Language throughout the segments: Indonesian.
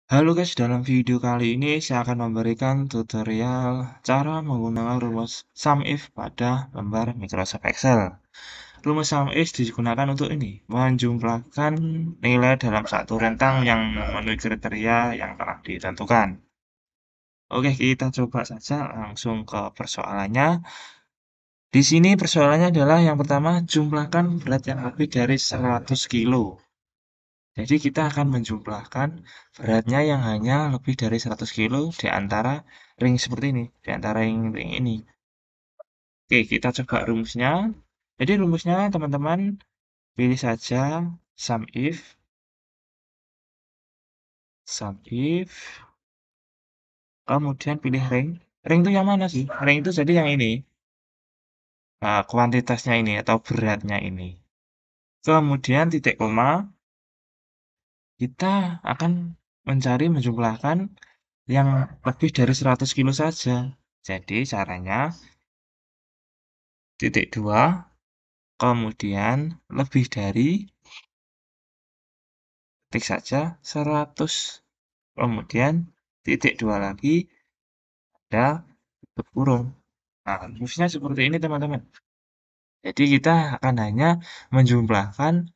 Halo guys, dalam video kali ini saya akan memberikan tutorial cara menggunakan rumus SUMIF pada lembar Microsoft Excel. Rumus SUMIF digunakan untuk ini, menjumlahkan nilai dalam satu rentang yang memenuhi kriteria yang telah ditentukan. Oke, kita coba saja langsung ke persoalannya. Di sini persoalannya adalah yang pertama, jumlahkan berat yang lebih dari 100 kilo. Jadi kita akan menjumlahkan beratnya yang hanya lebih dari 100 kilo di antara ring seperti ini, di antara ring ini. Oke, kita coba rumusnya. Jadi rumusnya teman-teman pilih saja SUMIF, kemudian pilih ring. Ring itu yang mana sih? Ring itu jadi yang ini, kuantitasnya ini atau beratnya ini. Kemudian titik koma, kita akan mencari menjumlahkan yang lebih dari 100 kilo saja. Jadi caranya titik dua, kemudian lebih dari, ketik saja 100, kemudian titik dua lagi, ada tutup kurung. Nah, rumusnya seperti ini teman-teman. Jadi kita akan hanya menjumlahkan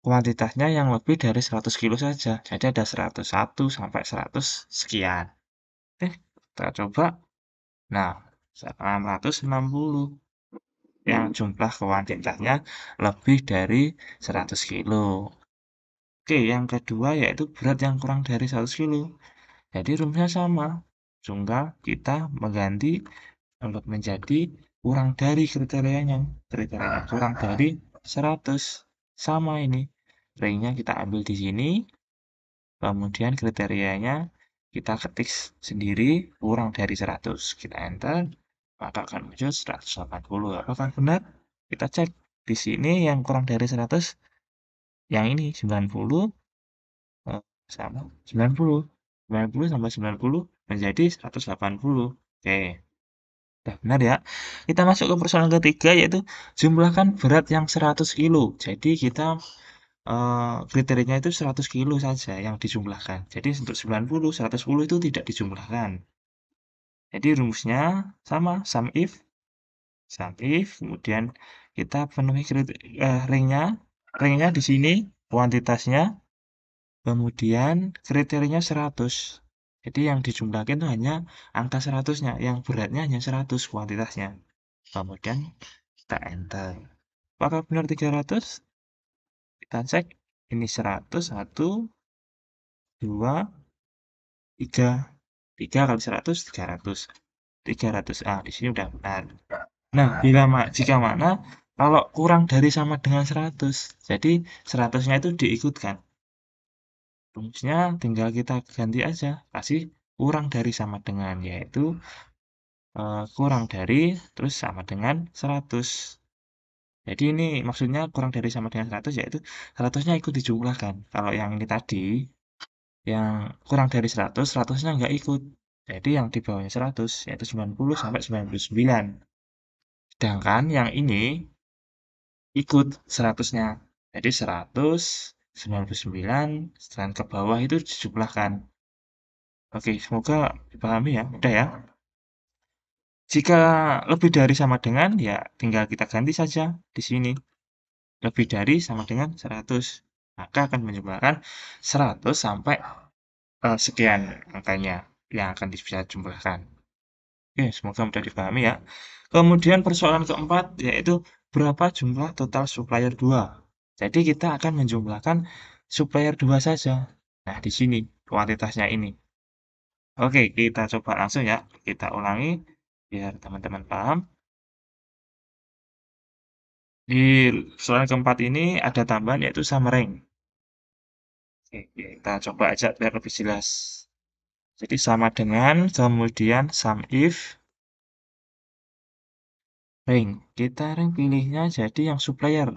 kuantitasnya yang lebih dari 100 kilo saja. Jadi ada 101 sampai 100 sekian. Oke, kita coba. Nah, 660 yang jumlah kuantitasnya lebih dari 100 kilo. Oke, yang kedua yaitu berat yang kurang dari 100 kilo. Jadi rumusnya sama. Tunggal kita mengganti menjadi kurang dari kriterianya. Kriterianya kurang dari 100. Sama ini. Ringnya kita ambil di sini. Kemudian kriterianya kita ketik sendiri kurang dari 100. Kita enter. Maka akan muncul 180. Apakah benar? Kita cek. Di sini yang kurang dari 100. Yang ini 90. Sama 90. 90 tambah 90 menjadi 180. Oke, udah benar ya. Kita masuk ke persoalan ketiga yaitu jumlahkan berat yang 100 kilo. Jadi kita kriterianya itu 100 kilo saja yang dijumlahkan. Jadi untuk 90, 110 itu tidak dijumlahkan. Jadi rumusnya sama, SUMIF, kemudian kita penuhi ringnya di sini kuantitasnya. Kemudian kriterianya 100. Jadi yang dijumlahkan itu hanya angka 100-nya, yang beratnya hanya 100 kuantitasnya. Kemudian kita enter. Apakah benar 300? Kita cek. Ini 100, 1, 2, 3. 3 kali 100, 300. 300. Ah, di sini udah benar. Nah, jika mana kalau kurang dari sama dengan 100. Jadi 100-nya itu diikutkan. Rumusnya tinggal kita ganti aja, kasih kurang dari sama dengan, yaitu kurang dari terus sama dengan 100. Jadi ini maksudnya kurang dari sama dengan 100 yaitu 100-nya ikut dijumlahkan. Kalau yang ini tadi, yang kurang dari 100, 100-nya nggak ikut. Jadi yang di bawahnya 100, yaitu 90 sampai 99. Sedangkan yang ini ikut 100-nya. Jadi 100, 99, dan ke bawah itu dijumlahkan. Oke, semoga dipahami ya. Udah ya. Jika lebih dari sama dengan, ya tinggal kita ganti saja di sini. Lebih dari sama dengan 100. Maka akan menjumlahkan 100 sampai sekian angkanya yang akan bisa jumlahkan. Oke, semoga mudah dipahami ya. Kemudian persoalan keempat, yaitu berapa jumlah total supplier 2. Jadi kita akan menjumlahkan supplier 2 saja. Nah, di sini kuantitasnya ini. Oke, kita coba langsung ya. Kita ulangi biar teman-teman paham. Di soal keempat ini ada tambahan yaitu summering. Oke, kita coba aja biar lebih jelas. Jadi sama dengan, kemudian SUMIF ring. Kita ring pilihnya jadi yang supplier.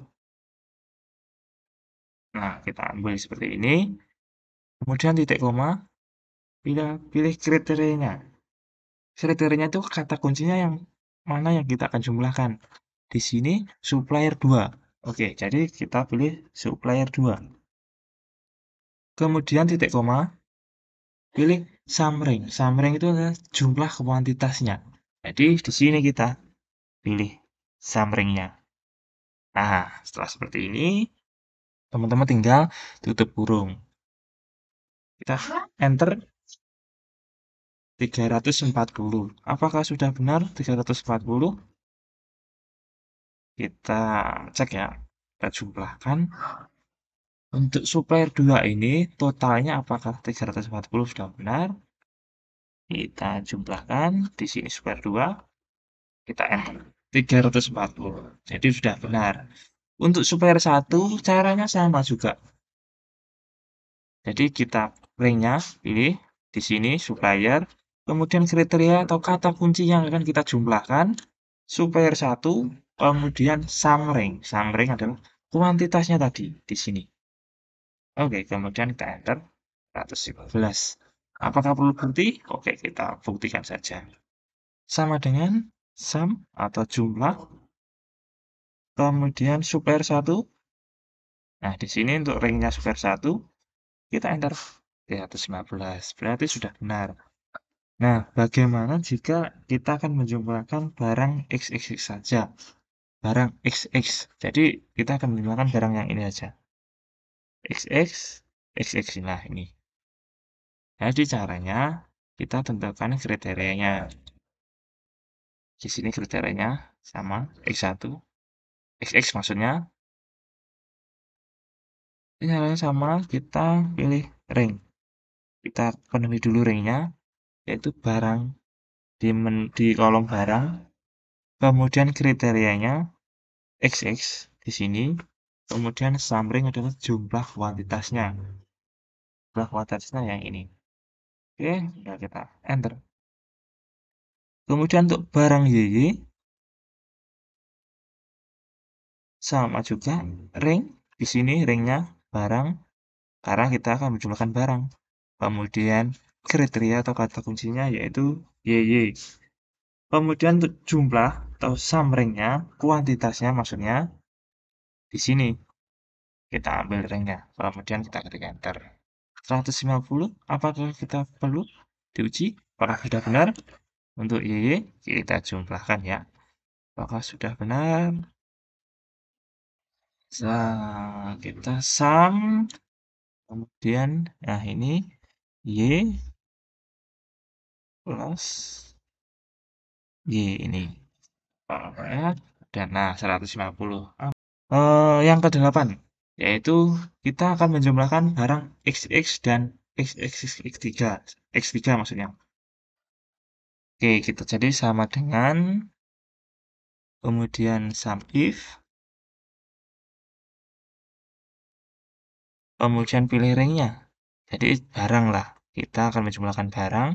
Nah, kita ambil seperti ini. Kemudian titik koma, pilih kriterianya. Kriterianya itu kata kuncinya yang mana yang kita akan jumlahkan. Di sini supplier 2. Oke, jadi kita pilih supplier 2. Kemudian titik koma, pilih summary. Summary itu adalah jumlah kuantitasnya. Jadi di sini kita pilih summary-nya. Nah, setelah seperti ini, teman-teman tinggal tutup kurung. Kita enter 340. Apakah sudah benar 340? Kita cek ya. Kita jumlahkan. Untuk supplier 2 ini totalnya apakah 340 sudah benar? Kita jumlahkan di sini supplier 2, kita enter 340. Jadi sudah benar. Untuk supplier 1 caranya sama juga. Jadi kita ringnya pilih di sini supplier, kemudian kriteria atau kata kunci yang akan kita jumlahkan, supplier 1, kemudian sum ring. Sum ring adalah kuantitasnya tadi di sini. Oke, kemudian kita enter 115. Apakah perlu bukti? Oke, kita buktikan saja. Sama dengan sum atau jumlah, kemudian supplier 1. Nah, di sini untuk ringnya supplier 1, kita enter 315. Berarti sudah benar. Nah, bagaimana jika kita akan menjumlahkan barang XXX saja? Barang XX. Jadi, kita akan menjumlahkan barang yang ini saja. XX, XX. Nah, ini. Jadi, caranya kita tentukan kriterianya. Di sini kriterianya sama X1, XX maksudnya. Ini caranya sama, kita pilih ring. Kita penuhi dulu ringnya, yaitu barang di kolom barang. Kemudian kriterianya XX di sini. Kemudian summary adalah jumlah kuantitasnya. Jumlah kuantitasnya yang ini. Oke, sudah kita enter. Kemudian untuk barang YY sama juga ring. Di sini ringnya barang karena kita akan menjumlahkan barang. Kemudian kriteria atau kata kuncinya yaitu YY. Kemudian untuk jumlah atau sum ringnya, kuantitasnya maksudnya di sini. Kita ambil ringnya, kemudian kita ketik enter. 150, apakah kita perlu diuji? Apakah sudah benar? Untuk YY, kita jumlahkan ya. Apakah sudah benar? Nah, kita sum, kemudian, nah ini, Y plus Y ini. Dan nah, 150. Yang ke-8, yaitu kita akan menjumlahkan barang XX dan XXX3. X3 maksudnya. Oke, kita jadi sama dengan kemudian sum if, kemudian pilih ringnya. Jadi barang lah. Kita akan menjumlahkan barang.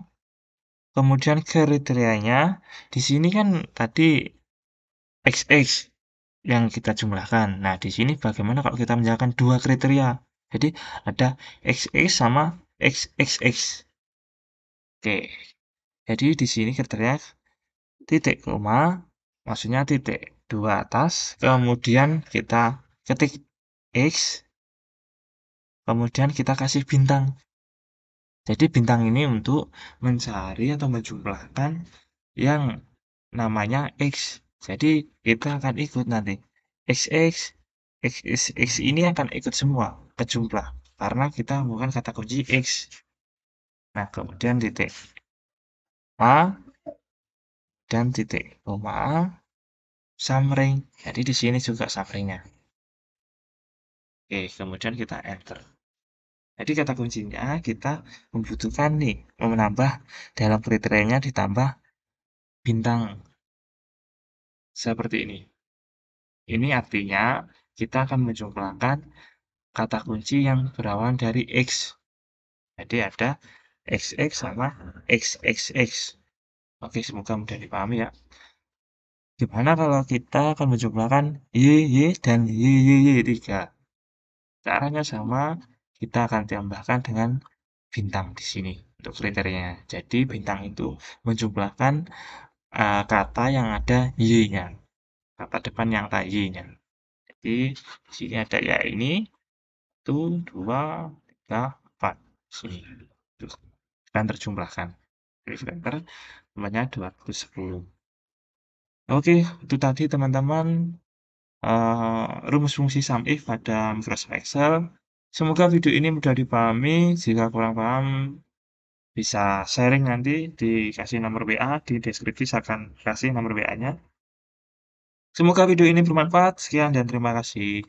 Kemudian kriterianya, di sini kan tadi XX yang kita jumlahkan. Nah, di sini bagaimana kalau kita menjumlahkan dua kriteria? Jadi ada XX sama XXX. Oke, jadi di sini kriteria titik koma, maksudnya titik dua atas, kemudian kita ketik X, kemudian kita kasih bintang. Jadi bintang ini untuk mencari atau menjumlahkan yang namanya X. Jadi kita akan ikut nanti. XX, X ini akan ikut semua ke jumlah. Karena kita bukan kata kunci X. Nah, kemudian titik A, dan titik koma A, summary. Jadi di sini juga summary-nya. Oke, kemudian kita enter. Jadi kata kuncinya kita membutuhkan nih, menambah dalam kriterianya ditambah bintang seperti ini. Ini artinya kita akan menjumlahkan kata kunci yang berawal dari X. Jadi ada XX sama XXX. Oke, semoga mudah dipahami ya. Gimana kalau kita akan menjumlahkan YY dan YYY3? Caranya sama, kita akan tambahkan dengan bintang di sini untuk kriterianya. Jadi bintang itu menjumlahkan kata yang ada y-nya, kata depan yang ada y-nya. Jadi di sini ada ya ini, 1, 2, 3, 4. Sini. dan terjumlahkan. Refactor jumlahnya 210. Oke, itu tadi teman-teman, rumus fungsi SUMIF pada Microsoft Excel. Semoga video ini mudah dipahami, jika kurang paham bisa sharing nanti, dikasih nomor WA, di deskripsi saya akan kasih nomor WA-nya. Semoga video ini bermanfaat, sekian dan terima kasih.